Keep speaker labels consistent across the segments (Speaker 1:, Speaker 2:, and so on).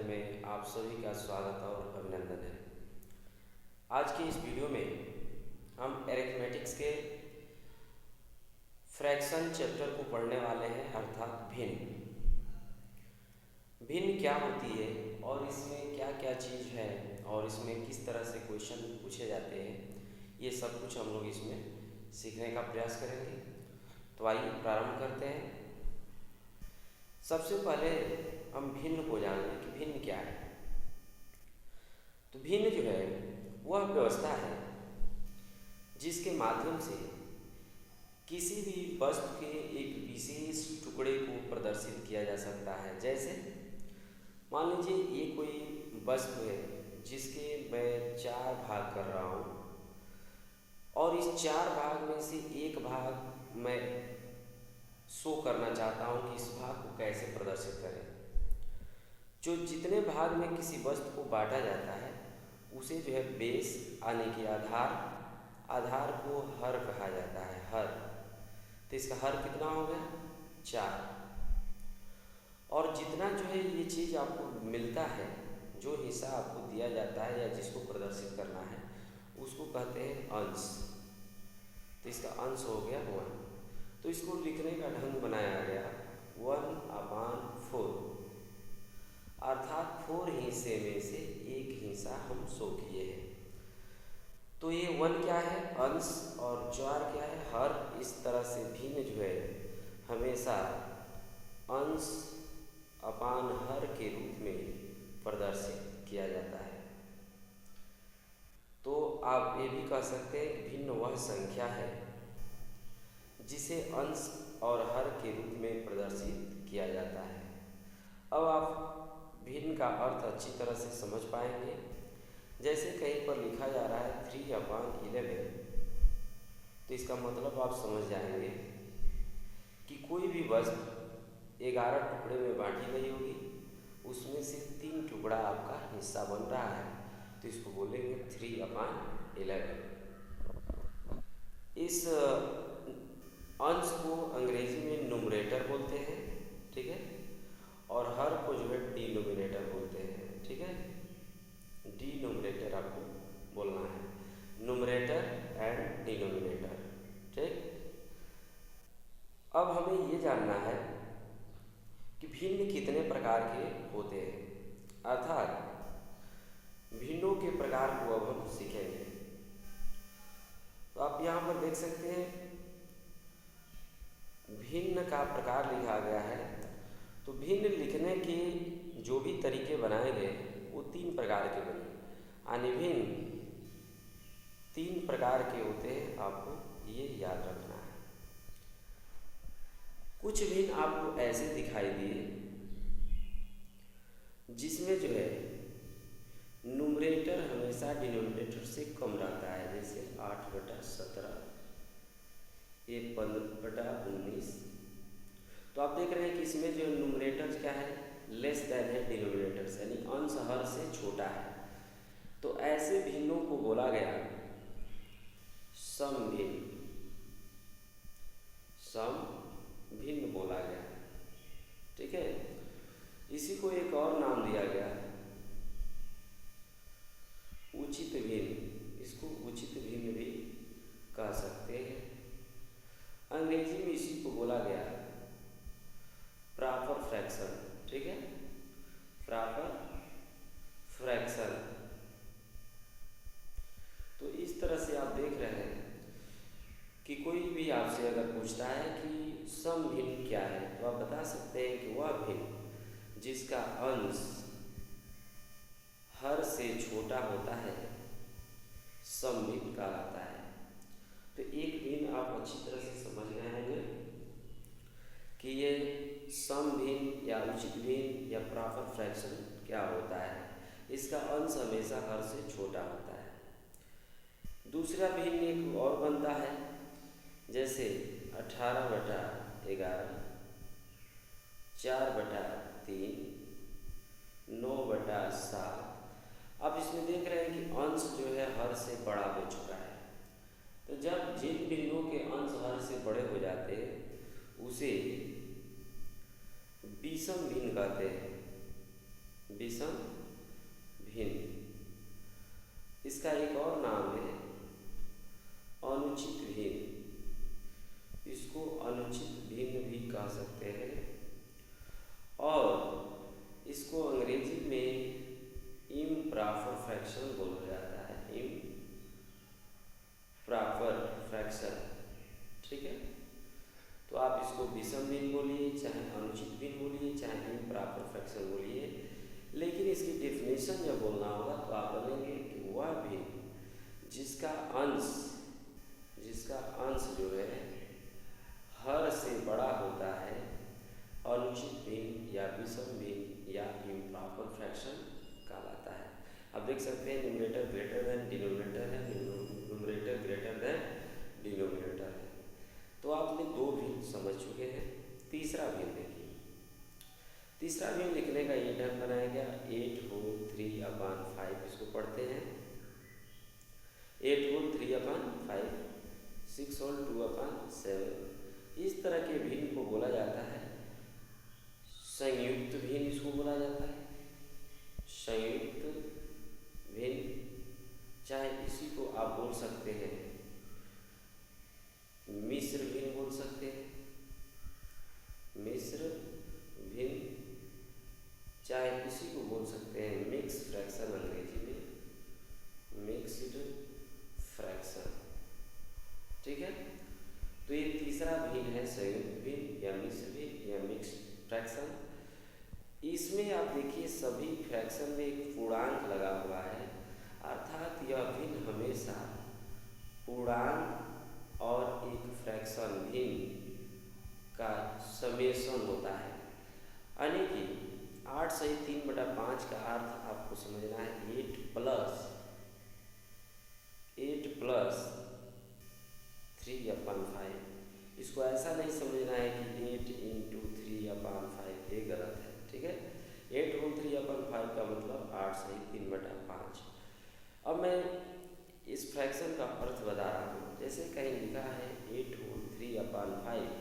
Speaker 1: में आप सभी का स्वागत और अभिनंदन है। आज की इस वीडियो में हम अरिथमेटिक्स के फ्रैक्शन चैप्टर को पढ़ने वाले हैं, अर्थात भिन्न। भिन्न क्या होती है और इसमें क्या क्या चीज़ है और इसमें किस तरह से क्वेश्चन पूछे जाते हैं, ये सब कुछ हम लोग इसमें सीखने का प्रयास करेंगे। तो आइए प्रारंभ करते हैं। सबसे पहले हम भिन्न को जान लें कि भिन्न क्या है। तो भिन्न जो है वह व्यवस्था है जिसके माध्यम से किसी भी वस्तु के एक विशेष टुकड़े को प्रदर्शित किया जा सकता है। जैसे मान लीजिए ये कोई वस्तु है जिसके मैं 4 भाग कर रहा हूँ और इस 4 भाग में से एक भाग मैं शो करना चाहता हूँ कि इस भाग को कैसे प्रदर्शित करें। जो जितने भाग में किसी वस्तु को बांटा जाता है उसे जो है बेस यानी कि आधार को हर कहा जाता है, हर। तो इसका हर कितना हो गया? 4। और जितना जो है ये चीज़ आपको मिलता है, जो हिस्सा आपको दिया जाता है या जिसको प्रदर्शित करना है उसको कहते हैं अंश। तो इसका अंश हो गया 1। तो इसको लिखने का ढंग बनाया गया 1/4, अर्थात 4 हिस्से में से एक हिस्सा हम शो किए हैं। तो ये 1 क्या है? अंश, और 4 क्या है? हर। इस तरह से भिन्न जो है हमेशा अंश अपान हर के रूप में प्रदर्शित किया जाता है। तो आप ये भी कह सकते हैं कि भिन्न वह संख्या है जिसे अंश और हर के रूप में प्रदर्शित किया जाता है। अब आप भिन्न का अर्थ अच्छी तरह से समझ पाएंगे। जैसे कहीं पर लिखा जा रहा है 3/11, तो इसका मतलब आप समझ जाएंगे कि कोई भी वस्तु 11 टुकड़े में बांटी गई होगी, उसमें से 3 टुकड़ा आपका हिस्सा बन रहा है, तो इसको बोलेंगे 3/11। इस अंश को अंग्रेजी में न्यूमरेटर बोलते हैं, ठीक है, और हर को जो है डिनोमिनेटर बोलते हैं, ठीक है। डिनोमिनेटर आपको बोलना है, न्यूमरेटर एंड डिनोमिनेटर, ठीक। अब हमें ये जानना है कि भिन्न कितने प्रकार के होते हैं, अर्थात भिन्नों के प्रकार को अब हम सीखेंगे। तो आप यहाँ पर देख सकते हैं भिन्न का प्रकार लिखा गया है। तो भिन्न लिखने के जो भी तरीके बनाए गए वो 3 प्रकार के बने, यानी भिन्न 3 प्रकार के होते हैं, आपको ये याद रखना है। कुछ भिन्न आपको ऐसे दिखाई दिए जिसमें जो है न्यूमरेटर हमेशा डिनोमिनेटर से कम रहता है, जैसे 8/17, ये 15/19। तो आप देख रहे हैं कि इसमें जो न्यूमरेटर क्या है? लेस देन है डिनोमिनेटर से, यानी अंश हर से छोटा है। तो ऐसे भिन्नों को बोला गया समभिन्न, समभिन्न बोला गया, ठीक है। इसी को एक और नाम दिया गया उचित भिन्न, इसको उचित भिन्न भी कह सकते हैं। अंग्रेजी में इसी को बोला गया प्रॉपर फ्रैक्शन, ठीक है, प्रॉपर फ्रैक्शन। तो इस तरह से आप देख रहे हैं कि कोई भी आपसे अगर पूछता है कि समभिन्न क्या है, तो आप बता सकते हैं कि वह भिन्न जिसका अंश हर से छोटा होता है समभिन्न कहलाता है। तो एक भिन्न आप अच्छी तरह से समझ गए होंगे कि ये समभिन्न या उचित भिन्न या प्रॉपर फ्रैक्शन क्या होता है। इसका अंश हमेशा हर से छोटा होता है। दूसरा भिन्न एक और बनता है, जैसे 18/11, 4/3, 9/7। आप इसमें देख रहे हैं कि अंश जो है हर से बड़ा हो चुका है। तो जब जिन भिन्नों के अंश हर से बड़े हो जाते हैं उसे विषम भिन्न कहते हैं, विषम भिन्न। इसका एक और नाम है अनुचित भिन्न। इसको अनुचित भिन्न भी कह सकते हैं और इसको अंग्रेजी में इम्प्रॉपर फ्रैक्शन बोला जाता है। इम्प्रॉपर फ्रैक्शन, ठीक है। तो आप इसको विषम भिन्न बोलिए, चाहे अनुचित भिन्न बोलिए, चाहे इम्प्रॉपर फ्रैक्शन बोलिए, लेकिन इसकी डेफिनेशन जब बोलना होगा तो आप बोलेंगे कि वह भिन्न जिसका अंश जो है हर से बड़ा होता है अनुचित भिन्न या विषम भिन्न या इम्प्रॉपर फ्रैक्शन कहलाता है। अब देख सकते हैं न्यूमरेटर ग्रेटर देन डिनोमिनेटर है, न्यूमरेटर ग्रेटर देन डिनोमिनेटर है। तो आपने दो भिन्न समझ चुके हैं। तीसरा भिन्न देखिए, तीसरा भिन्न लिखने का ये ढंग बनाया गया 8 होल 3/5। इसको पढ़ते हैं 8 होल 3/5, 6 होल 2/7। इस तरह के भिन्न को बोला जाता है संयुक्त भिन्न। इसको बोला जाता है संयुक्त भिन्न, चाहे इसी को आप बोल सकते हैं मिश्र भिन्न बोल सकते हैं, मिश्र भिन्न, चाहे इसी को बोल सकते हैं मिक्स फ्रैक्शन, अंग्रेजी में मिक्स्ड फ्रैक्शन, ठीक है। तो ये तीसरा भिन्न है संयुक्त भिन्न या मिश्र भिन्न या मिक्स फ्रैक्शन। इसमें आप देखिए सभी फ्रैक्शन में एक पूर्णांक लगा हुआ है, अर्थात यह भिन्न हमेशा पूर्णांक और एक फ्रैक्शन भिन्न का समेशन होता है। यानी कि 8 सही 3/5 का अर्थ आपको समझना है 8 प्लस 3/5। इसको ऐसा नहीं समझना है कि 8 × 3/5, ये गलत है, ठीक है। 8 होल 3/5 का मतलब 8 सही 3/5। अब मैं इस फ्रैक्शन का अर्थ बता रहा हूँ। जैसे कहीं लिखा है 8 होल 3/5,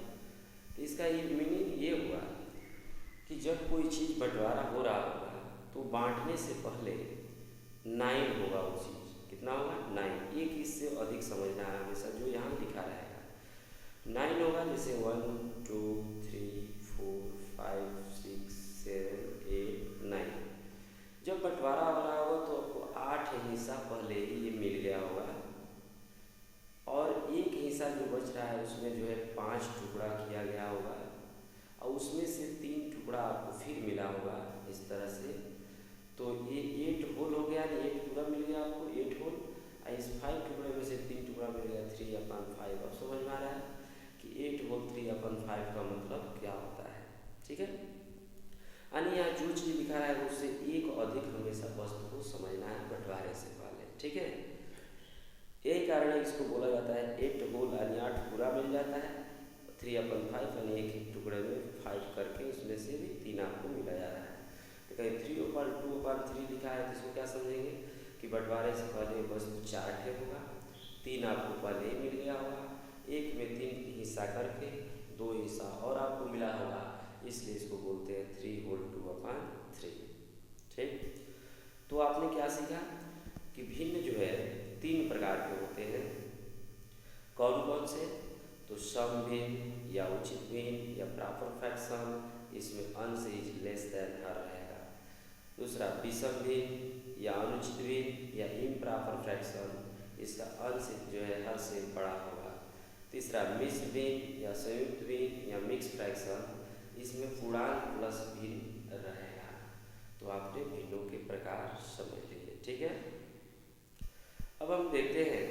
Speaker 1: तो इसका ये मीनिंग ये हुआ कि जब कोई चीज़ बंटवारा हो रहा होगा तो बांटने से पहले 9 होगा। वो चीज़ कितना होगा 9। एक इससे अधिक समझना है हमेशा, जो यहाँ लिखा रहेगा 9 होगा। जैसे 1 2 3 4 5 6 7 8 9। जब बंटवारा हो रहा होगा तो आपको 8 हिस्सा पहले ही ये मिल गया होगा और एक हिस्सा जो बच रहा है उसमें जो है 5 टुकड़ा किया गया होगा और उसमें से 3 टुकड़ा आपको फिर मिला होगा इस तरह से। तो ये 8 होल हो गया, 8 टुकड़ा मिल गया आपको 8 होल, और इस 5 टुकड़े में से 3 टुकड़ा मिल गया 3/5। अब समझ में आ रहा है कि 8 होल 3/5 का मतलब क्या होता है, ठीक है। यानी यहाँ जो चीज़ लिखा है उससे एक अधिक हमेशा वस्तु को समझना है बंटवारे से पहले, ठीक है। यही कारण है इसको बोला जाता है 8 होल, यानी 8 पूरा मिल जाता है 3/5, यानी एक टुकड़े में 5 करके उसमें से भी 3 आपको मिला जा रहा है। तो कहीं 3/2/3 लिखा है तो इसको क्या समझेंगे कि बंटवारे से पहले वस्तु 4 ठे होगा, 3 आपको पहले ही मिल गया होगा, एक में 3 हिस्सा करके 2 हिस्सा और आपको मिला होगा, इसलिए इसको बोलते हैं 3 होल 2/3, ठीक। तो आपने क्या सीखा कि भिन्न जो है 3 प्रकार के होते हैं। कौन कौन से? तो सम भिन्न या उचित भिन्न या प्रॉपर फ्रैक्शन, इसमें अंश इज लेस देन हर रहेगा। दूसरा विषम भिन्न या अनुचित भिन्न या इम्प्रॉपर फ्रैक्शन, इसका अंश जो है हर से बड़ा होगा। तीसरा मिश्र भिन्न या संयुक्त भिन्न या मिक्स फ्रैक्शन, इसमें पूर्णांक प्लस भिन्न रहेगा। तो आपने भिन्नों के प्रकार समझ लिए, ठीक है। अब हम देखते हैं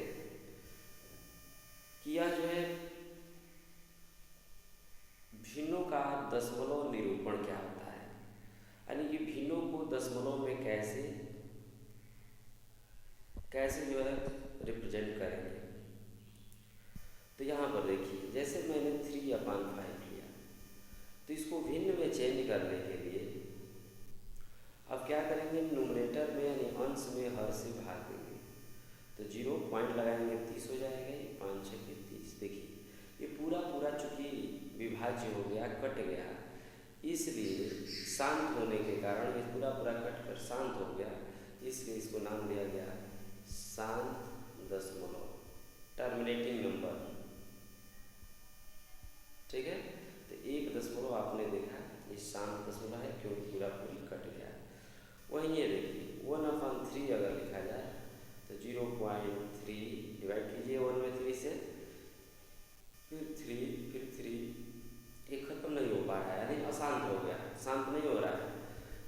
Speaker 1: कि यह जो है भिन्नों का दशमलव निरूपण क्या होता है, यानी कि भिन्नों को दशमलव में कैसे जो है रिप्रेजेंट करेंगे। तो यहाँ पर देखिए जैसे मैंने 3/5 लिया, तो इसको भिन्न में चेंज करने के लिए अब क्या करेंगे, न्यूमरेटर में यानी अंश में हर से भाग देंगे। तो 0 पॉइंट लगाएंगे 30 हो जाएगा, ये 5 6 30। देखिए ये पूरा चूँकि विभाज्य हो गया, कट गया, इसलिए शांत होने के कारण ये पूरा पूरा कट कर शांत हो गया, इसलिए इसको नाम दिया गया शांत दशमलव, टर्मिनेटिंग नंबर। ठीक है, तो 1 दशमलव आपने देखा ये शांत दशमलव है क्योंकि पूरा पूरी कट गया। वहीं ये देखिए 1/3 अगर लिखा जाए तो 0.3 डिवाइड कीजिए 1/3 से, फिर 3, ये खत्म नहीं हो पा रहा है, यानी अशांत हो गया, शांत नहीं हो रहा है,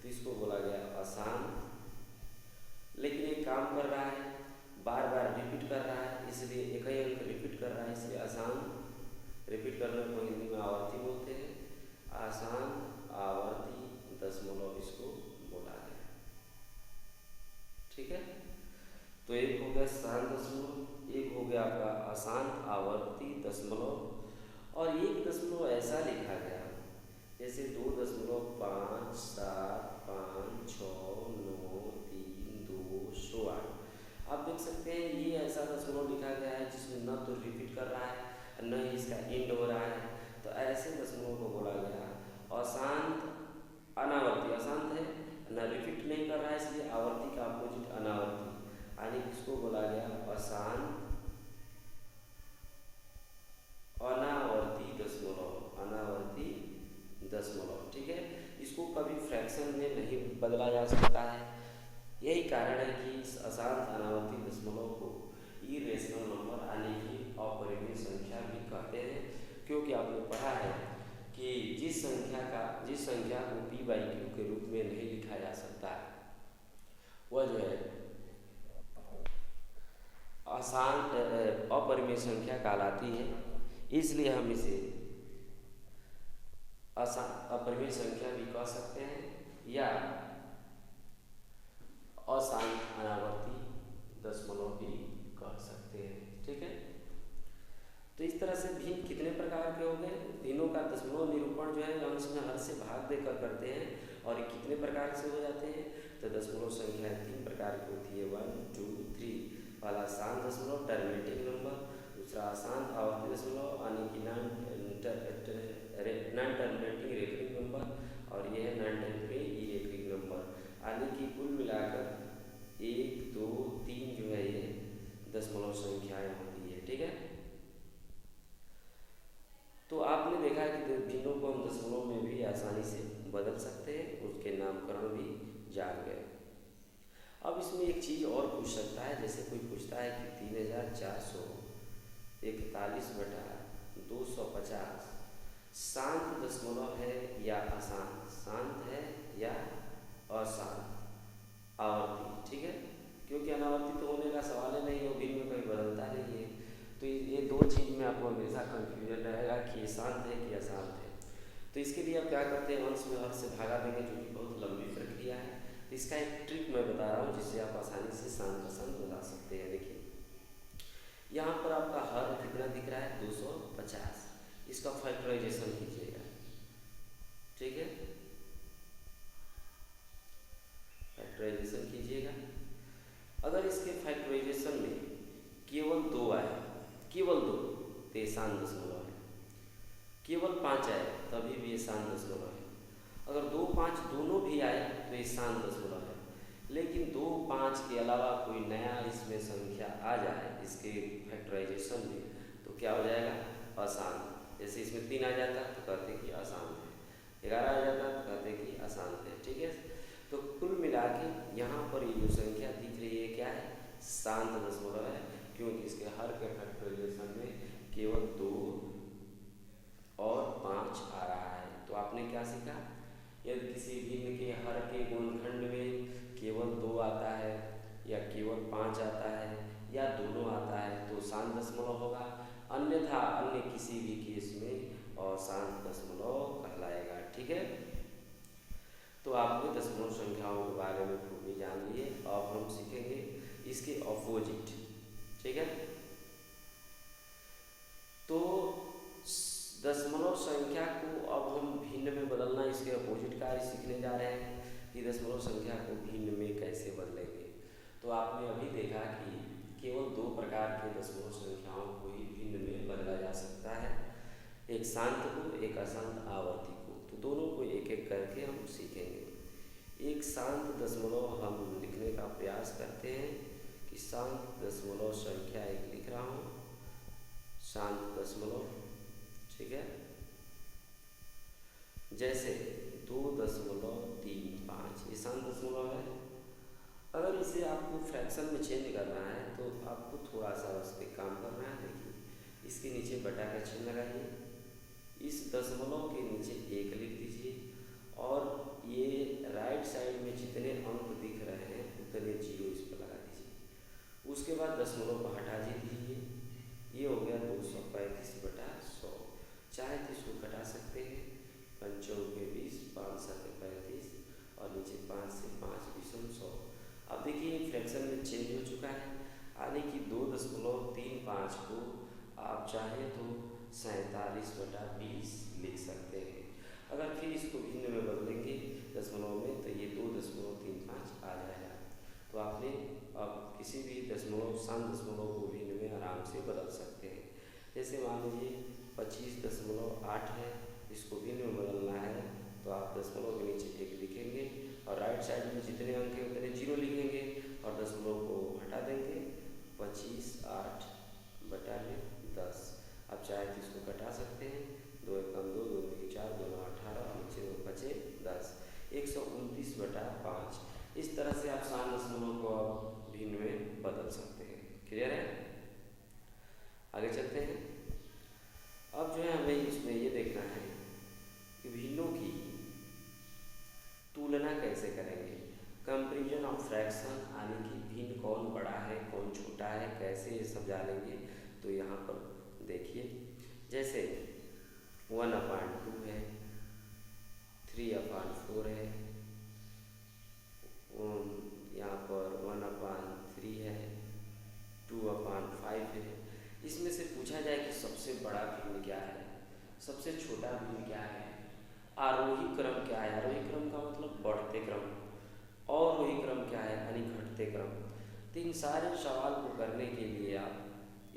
Speaker 1: तो इसको बोला गया अशांत। लेकिन ये काम कर रहा है, बार बार रिपीट कर रहा है, इसलिए एक ही अंक रिपीट कर रहा है, इसलिए अशांत। रिपीट करने को हिंदी में आवर्ती बोलते हैं, अशांत आवर्ती दशमलव इसको बोला गया। ठीक है, तो एक हो गया शांत दशमलव, एक हो गया आपका अशांत आवर्ती दशमलव। और 1 दशमलव ऐसा लिखा गया जैसे 2.5, 7, 5, 6, 9, 3, 2, 8। आप देख सकते हैं ये ऐसा दशमलव लिखा गया है जिसमें न तो रिपीट कर रहा है न ही इसका एंड हो रहा है, तो ऐसे दशमलव को बोला गया अशांत अनावर्ती। अशांत है, न रिपीट नहीं कर रहा है, इसलिए आवर्ती का अपोजिट अनावर्ती, यानी इसको बोला गया अशांत अनावर्ती दशमलव, अनावर्ती दशमलव। ठीक है, इसको कभी फ्रैक्शन में नहीं बदला जा सकता है, यही कारण है कि इस अशांत अनावर्ती दशमलव को इरेशनल नंबर यानी कि अपरिमेय संख्या भी कहते हैं, क्योंकि आपने पढ़ा है कि जिस संख्या को p/q के रूप में नहीं लिखा जा सकता है वह जो है अशांत अपरिमेय संख्या कहलाती है, इसलिए हम इसे अपरिमेय संख्या भी कह सकते हैं या अशांत अनावर्ती दशमलव भी कह सकते हैं। ठीक है, तो इस तरह से भिन्न कितने प्रकार के हो गए, भिन्नों का दशमलव निरूपण जो है अंश में हर से भाग देकर करते हैं, और ये कितने प्रकार से हो जाते हैं, तो दशमलव संख्या 3 प्रकार की होती है, 1, 2, 3 वाला शांत दशमलव टर्मिनेटिंग नंबर, दूसरा अशांत आवर्ती दशमलव यानी कि नॉन टर्मिनेटिंग रेकरिंग नंबर, और यह है नॉन टर्मिनेटिंग इरेकरिंग नंबर, यानी कि कुल मिलाकर 1, 2, 3 जो है ये दशमलव संख्याएं होती है। ठीक है, तो आपने देखा कि भिन्नों को हम दशमलव में भी आसानी से बदल सकते हैं, उसके नामकरण भी जान गए। अब इसमें एक चीज़ और पूछ सकता है, जैसे कोई पूछता है कि 3441/250 शांत दशमलव है या अशांत, शांत है या अशांत आवर्ती। ठीक है, क्योंकि अनावर्ती तो होने का सवाल ही नहीं है, भिन्न में कभी बदलता नहीं है, तो ये दो चीज़ में आपको हमेशा कन्फ्यूजन रहेगा कि ये शांत है कि अशांत है। तो इसके लिए आप क्या करते हैं, अंश में हर से भागा देंगे, जो कि बहुत लंबी प्रक्रिया है। तो इसका एक ट्रिक मैं बता रहा हूँ जिससे आप आसानी से शांत अशांत बता सकते हैं। देखिए यहाँ पर आपका हर कितना दिख रहा है, 250, इसका फैक्टराइजेशन कीजिएगा। ठीक है, फैक्टराइजेशन कीजिएगा। अगर इसके फैक्टराइजेशन में केवल 2 आए, केवल 2, तो ये शांत दशमलव है। केवल 5 आए तभी भी ये शांत दशमलव है। अगर 2, 5 दोनों भी आए तो ये शांत दशमलव है। लेकिन 2, 5 के अलावा कोई नया इसमें संख्या आ जाए इसके फैक्टराइजेशन में, तो क्या हो जाएगा, अशांत। जैसे इसमें 3 आ जाता तो कहते कि अशांत है, 11 आ जाता तो कहते कि अशांत है। ठीक है, तो कुल मिला के यहाँ पर ये जो संख्या दिख रही है क्या है, शांत दशमलव है, क्योंकि इसके हर के फैक्टराइजेशन में केवल 2 और 5 आ रहा है। तो आपने क्या सीखा, यदि किसी भिन्न के हर के गुणनखंड में केवल 2 आता है या केवल 5 आता है या दोनों आता है तो शांत दशमलव होगा, अन्यथा अन्य किसी भी केस में अशांत दशमलव कहलाएगा। ठीक है, तो आपने दशमलव संख्याओं के बारे में खूब जान लिए। अब हम सीखेंगे इसके अपोजिट। ठीक है, तो दशमलव संख्या को अब हम भिन्न में बदलना, इसके अपोजिट कार्य सीखने जा रहे हैं कि दशमलव संख्या को भिन्न में कैसे बदलेंगे। तो आपने अभी देखा कि केवल 2 प्रकार के दशमलव संख्याओं को ही भिन्न में बदला जा सकता है, एक शांत को, एक अशांत आवर्ती को। तो दोनों को एक एक करके हम सीखेंगे। एक शांत दशमलव हम लिखने का प्रयास करते हैं कि शांत दशमलव संख्या एक लिख रहा हूँ, शांत दशमलव, ठीक है। जैसे 2.35 ये शांत दशमलव है। अगर इसे आपको फ्रैक्शन में चेंज करना है तो आपको थोड़ा सा उस पर काम करना है। देखिए, इसके नीचे बटा का चिन्ह लगाइए, इस दशमलव के नीचे एक लिख दीजिए और ये राइट साइड में जितने अंक दिख रहे हैं उतने जीरो इस पर लगा दीजिए। उसके बाद दशमलव को हटा दीजिए, ये हो गया 235/100। चाहे तो इसको घटा सकते हैं, 5 के 20, 5 7 35 और नीचे 5 से 5 विषम 100। अब देखिए फ्रैक्शन में चेंज हो चुका है, यानी कि 2.35 को आप चाहे तो 47/20 लिख सकते हैं। अगर फिर इसको भिन्न में बदलेंगे दशमलव में तो ये 2.35 आ जाएगा। तो आपने अब किसी भी दशमलव शांत दशमलव को भिन्न में आराम से बदल सकते हैं। जैसे मान लीजिए 25.8 है, इसको भिन्न में बदलना है तो आप दशमलव के नीचे एक लिखेंगे और राइट साइड में जितने अंक हैं उतने जीरो लिखेंगे और दशमलव को हटा देंगे। 25/8/10। अब चाहे तो इसको घटा सकते हैं, 2 एकम 2, 2 दूनी 4, 2 9 18 और नीचे 2 बचे 10, 129/5। इस तरह से आप शांत दशमलव को आप भिन्न में बदल सकते हैं। क्लियर है? आगे चलते हैं। अब जो है हमें इसमें ये देखना है कि भिन्नों की तुलना कैसे करेंगे। कंपैरिजन ऑफ फ्रैक्शन, यानी कि भिन्न कौन बड़ा है कौन छोटा है, कैसे ये सब जानेंगे। तो यहाँ पर देखिए, जैसे 1/2 है, 3/4 है, यहाँ पर 1/3 है, 2/5 है। इसमें से पूछा जाए कि सबसे बड़ा भिन्न क्या है, सबसे छोटा भिन्न क्या है, आरोही क्रम क्या है। आरोही क्रम का मतलब बढ़ते क्रम, अवरोही क्रम क्या है यानी घटते क्रम। तो इन सारे सवाल को करने के लिए आप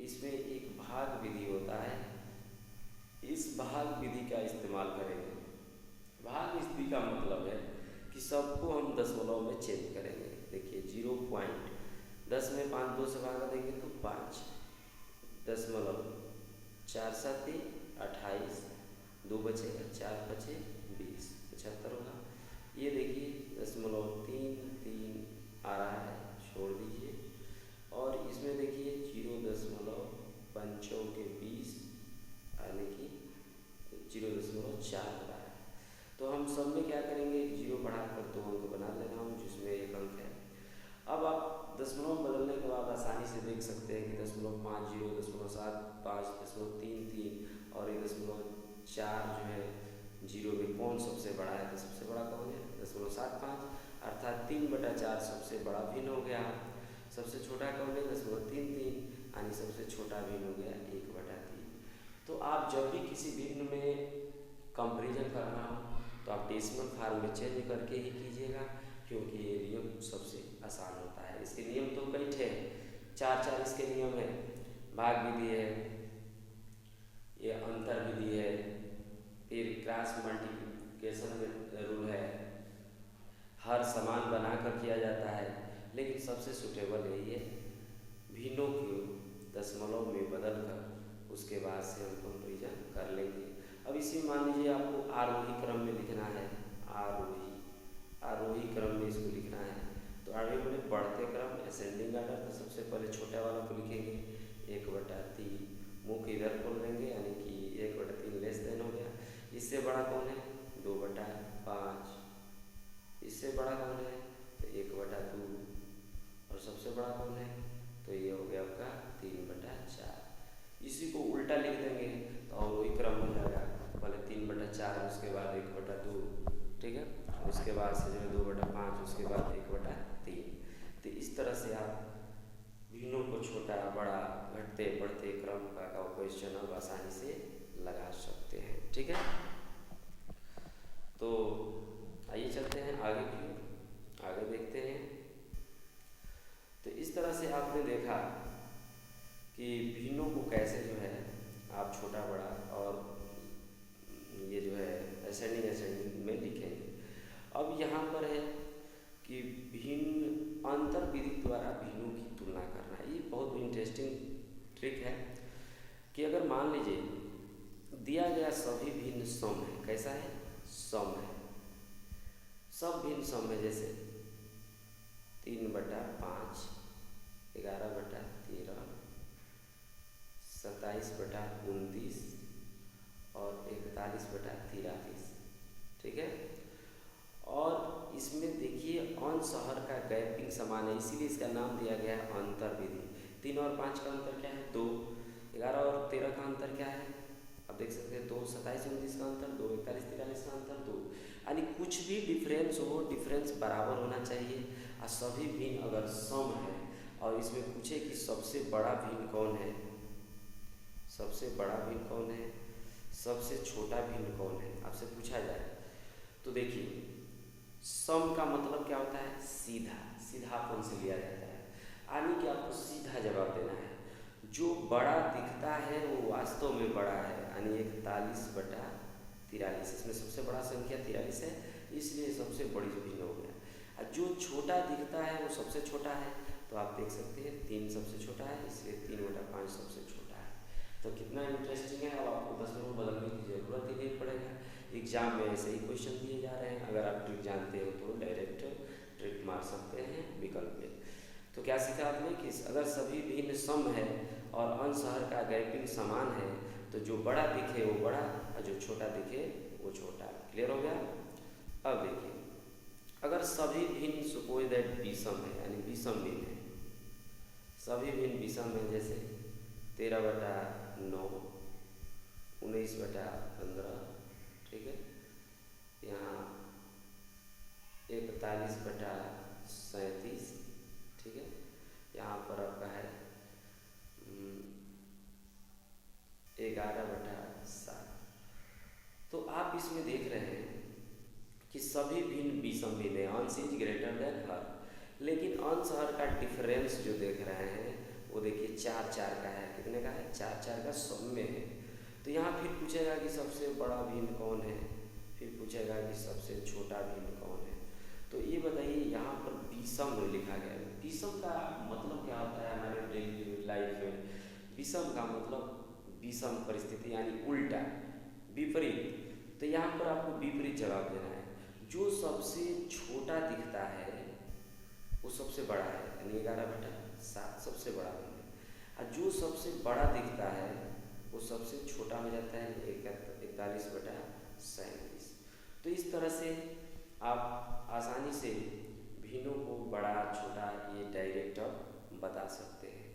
Speaker 1: इसमें एक भाग विधि होता है, इस भाग विधि का इस्तेमाल करेंगे। भाग विधि का मतलब है कि सबको हम दशमलव में चेंज करेंगे। देखिए 0.10 में 5 2 से भागा देंगे तो 5, 0.4 7 28, 2 बचेगा, 4 बचे 20, 75 होगा। ये देखिए 0.33 आ रहा है, छोड़ दीजिए। और इसमें देखिए 0.5 यानी कि 0.4 हो रहा है। तो हम सब में क्या करेंगे, 0 बढ़ाकर 2 अंक बना ले रहा हूँ जिसमें 1 अंक है। अब आप दशमलव बदलने के बाद आसानी से देख सकते हैं कि 0.50, 0.75, 0.33 और 1.4 जो है 0 में कौन सबसे बड़ा है। तो सबसे बड़ा कौन है, 0.75, अर्थात 3/4 सबसे बड़ा भिन्न हो गया। सबसे छोटा कौन है, 0.33, यानी सबसे छोटा भिन्न हो गया 1/3। तो आप जब भी किसी भिन्न में कंपैरिजन करना हो तो आप डेसिमल फॉर्म में चेंज करके ही कीजिएगा, क्योंकि ये नियम सबसे आसान होता है। इसके नियम तो कई थे, 4 इसके नियम है। भाग विधि है, ये अंतर विधि है, फिर क्रॉस मल्टीप्लिकेशन में रूल है, हर समान बनाकर किया जाता है। लेकिन सबसे सुटेबल यही है, भिन्नों को दशमलव में बदल कर उसके बाद से हम कंपैरिजन कर लेंगे। अब इसी मान लीजिए आपको आरोही क्रम में लिखना है, आरोही क्रम में इसको लिखना है। तो आरोही में बढ़ते क्रम असेंडिंग आर्डर। तो सबसे पहले छोटा वाला को लिखेंगे 1/3, मुख इधर खोल देंगे यानी कि 1/3 लेस देन हो गया। इससे बड़ा कौन है, 2/5। इससे बड़ा कौन है तो 1/2 और सबसे बड़ा कौन है तो ये हो गया आपका 3/4। इसी को उल्टा लिख देंगे तो और वही क्रम हो जाएगा, पहले 3/4 उसके बाद 1/2, ठीक है। उसके बाद से जो है 2/5, उसके बाद 1/3। तो इस तरह से आप भिन्नों को छोटा बड़ा घटते बढ़ते क्रम का क्वेश्चन अब आसानी से लगा सकते हैं, ठीक है। तो आइए चलते हैं आगे की ओर, आगे देखते हैं। तो इस तरह से आपने देखा कि भिन्नों को कैसे जो है आप छोटा बड़ा और ये जो है असेंडिंग अब यहाँ पर है कि भिन्न अंतर विधि द्वारा भिन्नों की तुलना करना। ये बहुत इंटरेस्टिंग ट्रिक है कि अगर मान लीजिए दिया गया सभी भिन्न सम है, कैसा है, सम है, सब भिन्न सम है, जैसे 3/5, 11/13, 27/29 और 41/43, ठीक है। और इसमें देखिए अंश हर का गैपिंग समान है, इसीलिए इसका नाम दिया गया है अंतर विधि। 3 और 5 का अंतर क्या है, 2। 11 और 13 का अंतर क्या है, अब देख सकते हैं 2। 27 29 का अंतर 2। 41 43 का अंतर 2। यानी कुछ भी डिफरेंस हो, डिफरेंस बराबर होना चाहिए। और सभी भिन्न अगर सम है और इसमें पूछे कि सबसे बड़ा भिन्न कौन है, सबसे बड़ा भिन्न कौन है, सबसे छोटा भिन्न कौन है, आपसे पूछा जाए तो देखिए सम का मतलब क्या होता है, सीधा, सीधापन से लिया जाता है, यानी कि आपको सीधा जवाब देना है। जो बड़ा दिखता है वो वास्तव में बड़ा है, यानी 41/43, इसमें सबसे बड़ा संख्या 43 है, इसलिए सबसे बड़ी भिन्न हो गया। और जो छोटा दिखता है वो सबसे छोटा है, तो आप देख सकते हैं 3 सबसे छोटा है, इसलिए 3/5 सबसे छोटा है। तो कितना इंटरेस्टिंग है। अब आपको 10 में बदलने की ज़रूरत ही नहीं पड़ेगा, एग्जाम में ऐसे ही क्वेश्चन दिए जा रहे हैं। अगर आप ट्रिक जानते हो तो डायरेक्ट ट्रिक मार सकते हैं विकल्प में। तो क्या सीखा आपने कि अगर सभी भिन्न सम है और अंश हर का गैपिंग समान है तो जो बड़ा दिखे वो बड़ा और जो छोटा दिखे वो छोटा। क्लियर हो गया। अब देखिए अगर सभी भिन्न सपोज दैट विषम है, यानी विषम भिन्न है, सभी भिन्न विषम है, जैसे 13/9, 19/15, ठीक है, यहाँ 41/37, ठीक है, यहाँ पर आपका है 11/7। तो आप इसमें देख रहे हैं कि सभी भिन्न विषम भिन्न है, अंश इज ग्रेटर देन हर, लेकिन अंश हर का डिफरेंस जो देख रहे हैं वो देखिए 4 का है। कितने का है, 4 का सम में है। तो यहाँ फिर पूछेगा कि सबसे बड़ा भिन्न कौन है, फिर पूछेगा कि सबसे छोटा भिन्न कौन है। तो ये बताइए यहाँ पर विषम लिखा गया है, विषम का मतलब क्या होता है हमारे डेली लाइफ में। विषम का मतलब विषम परिस्थिति, यानी उल्टा, विपरीत। तो यहाँ पर आपको विपरीत जवाब देना है। जो सबसे छोटा दिखता है वो सबसे बड़ा है, यानी 11/7 सबसे बड़ा है। और जो सबसे बड़ा दिखता है वो सबसे छोटा हो जाता है, 41/37। तो इस तरह से आप आसानी से भिन्नों को बड़ा छोटा ये डायरेक्ट आप बता सकते हैं।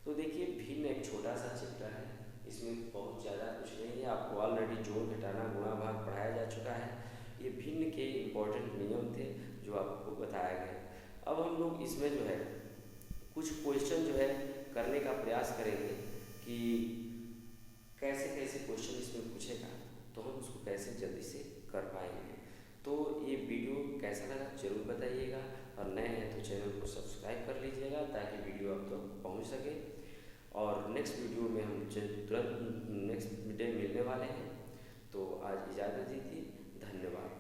Speaker 1: तो देखिए भिन्न एक छोटा सा चैप्टर है, इसमें बहुत ज़्यादा कुछ नहीं है। आपको ऑलरेडी जोड़ घटाना गुणा भाग पढ़ाया जा चुका है। ये भिन्न के इम्पोर्टेंट नियम थे जो आपको बताया गया। अब हम लोग इसमें जो है कुछ क्वेश्चन जो है करने का प्रयास करेंगे कि कैसे कैसे क्वेश्चन इसमें पूछेगा, तो हम उसको कैसे जल्दी से कर पाएंगे। तो ये वीडियो कैसा लगा जरूर बताइएगा, और नए हैं तो चैनल को सब्सक्राइब कर लीजिएगा ताकि वीडियो आप तक पहुँच सके। और नेक्स्ट वीडियो में हम तुरंत नेक्स्ट डे मिलने वाले हैं। तो आज इजाज़त दीजिए, धन्यवाद।